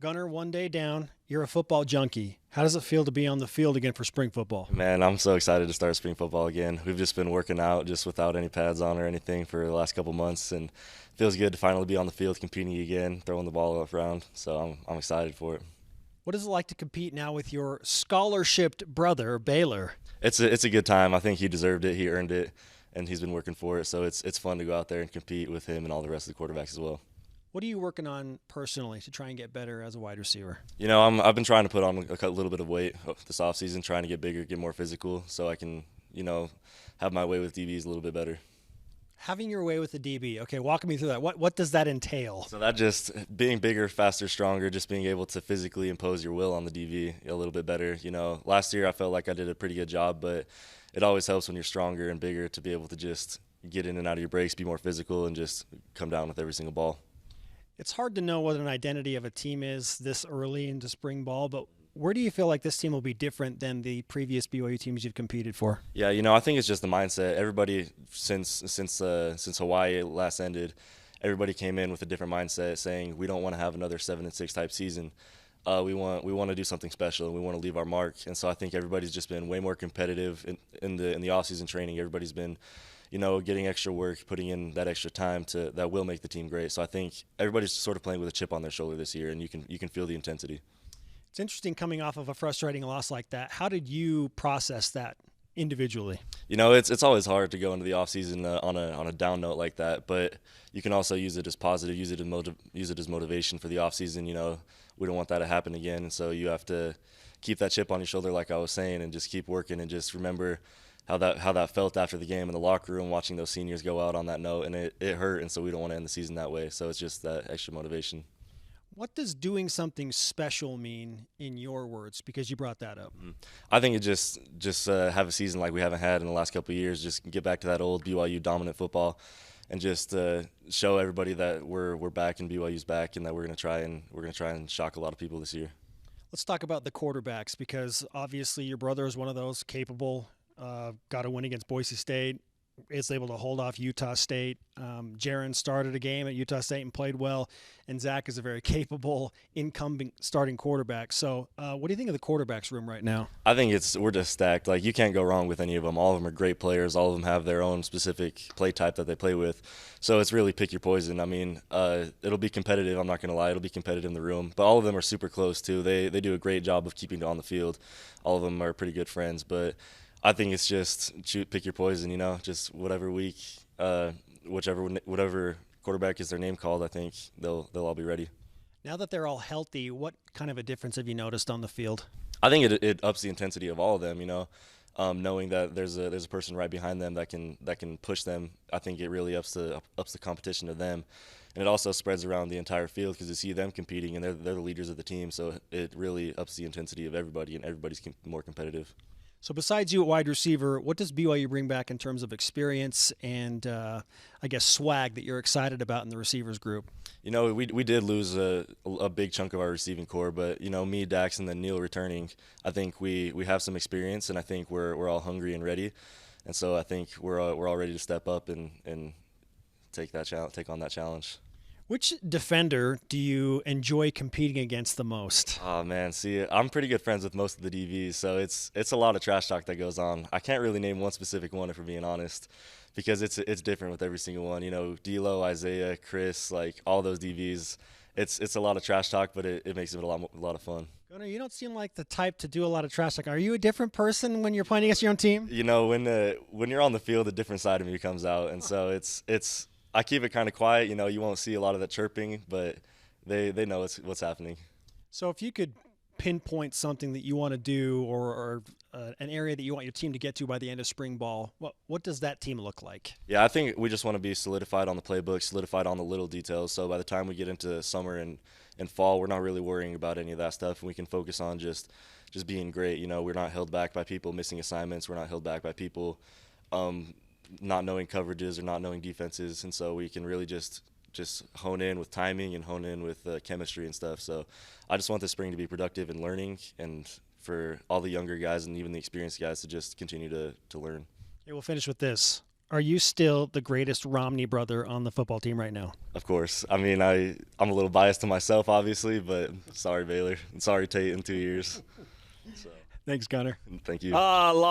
Gunner, one day down, you're a football junkie. How does it feel to be on the field again for spring football? Man, I'm so excited to start spring football again. We've just been working out just without any pads on or anything for the last couple months, and it feels good to finally be on the field competing again, throwing the ball around. So I'm excited for it. What is it like to compete now with your scholarshiped brother, Baylor? It's a good time. I think he deserved it. He earned it, and he's been working for it. So it's fun to go out there and compete with him and all the rest of the quarterbacks as well. What are you working on personally to try and get better as a wide receiver? I've been trying to put on a little bit of weight this offseason, trying to get bigger, get more physical, so I can have my way with DBs a little bit better. Having your way with the DB. Okay, walk me through that. What does that entail? So that just being bigger, faster, stronger, just being able to physically impose your will on the DB a little bit better. Last year I felt like I did a pretty good job, but it always helps when you're stronger and bigger to be able to just get in and out of your breaks, be more physical, and just come down with every single ball. It's hard to know what an identity of a team is this early into spring ball, but where do you feel like this team will be different than the previous BYU teams you've competed for? Yeah, I think it's just the mindset. Everybody since Hawaii last ended, everybody came in with a different mindset, saying we don't want to have another 7-6 type season. We want to do something special, and we want to leave our mark. And so I think everybody's just been way more competitive in the offseason training. Everybody's been getting extra work, putting in that extra time that will make the team great. So I think everybody's sort of playing with a chip on their shoulder this year, and you can feel the intensity. It's interesting coming off of a frustrating loss like that. How did you process that individually? It's always hard to go into the offseason on a down note like that, but you can also use it as positive, use it as motivation for the offseason. We don't want that to happen again, and so you have to keep that chip on your shoulder, like I was saying, and just keep working and just remember how that felt after the game in the locker room, watching those seniors go out on that note, and it hurt, and so we don't want to end the season that way. So it's just that extra motivation. What does doing something special mean in your words? Because you brought that up. I think it just have a season like we haven't had in the last couple of years. Just get back to that old BYU dominant football, and just show everybody that we're back and BYU's back, and that we're gonna try and shock a lot of people this year. Let's talk about the quarterbacks, because obviously your brother is one of those capable. Got a win against Boise State. Is able to hold off Utah State. Jaron started a game at Utah State and played well, and Zach is a very capable incumbent starting quarterback. So what do you think of the quarterbacks room right now? I think we're just stacked. Like, you can't go wrong with any of them. All of them are great players. All of them have their own specific play type that they play with. So it's really pick your poison. I mean, it'll be competitive. I'm not going to lie. It'll be competitive in the room. But all of them are super close, too. They do a great job of keeping it on the field. All of them are pretty good friends. But I think it's just pick your poison, just whatever week, whatever quarterback is their name called, I think they'll all be ready. Now that they're all healthy, what kind of a difference have you noticed on the field? I think it ups the intensity of all of them, knowing that there's a person right behind them that can push them. I think it really ups the competition to them. And it also spreads around the entire field because you see them competing, and they're the leaders of the team. So it really ups the intensity of everybody, and everybody's more competitive. So besides you at wide receiver, what does BYU bring back in terms of experience and, I guess, swag that you're excited about in the receivers group? We did lose a big chunk of our receiving core, but, me, Dax, and then Neil returning, I think we have some experience, and I think we're all hungry and ready. And so I think we're all ready to step up and take on that challenge. Which defender do you enjoy competing against the most? Oh, man, see, I'm pretty good friends with most of the DVs, so it's a lot of trash talk that goes on. I can't really name one specific one, if we're being honest, because it's different with every single one. D'Lo, Isaiah, Chris, like all those DVs, it's a lot of trash talk, but it makes it a lot of fun. Gunner, you don't seem like the type to do a lot of trash talk. Are you a different person when you're playing against your own team? When you're on the field, a different side of me comes out, and so it's. I keep it kind of quiet. You won't see a lot of that chirping, but they know what's happening. So if you could pinpoint something that you want to do or an area that you want your team to get to by the end of spring ball, what does that team look like? Yeah, I think we just want to be solidified on the playbook, solidified on the little details. So by the time we get into summer and fall, we're not really worrying about any of that stuff, and we can focus on just being great. We're not held back by people missing assignments. We're not held back by people not knowing coverages or not knowing defenses, and so we can really just hone in with timing and hone in with chemistry and stuff. So I just want this spring to be productive and learning, and for all the younger guys and even the experienced guys to just continue to learn. Okay, we'll finish with this. Are you still the greatest Romney brother on the football team right now? Of course. I mean, I'm a little biased to myself, obviously, but sorry, Baylor. And sorry, Tate, in 2 years. So, Thanks, Gunner. thank you. Long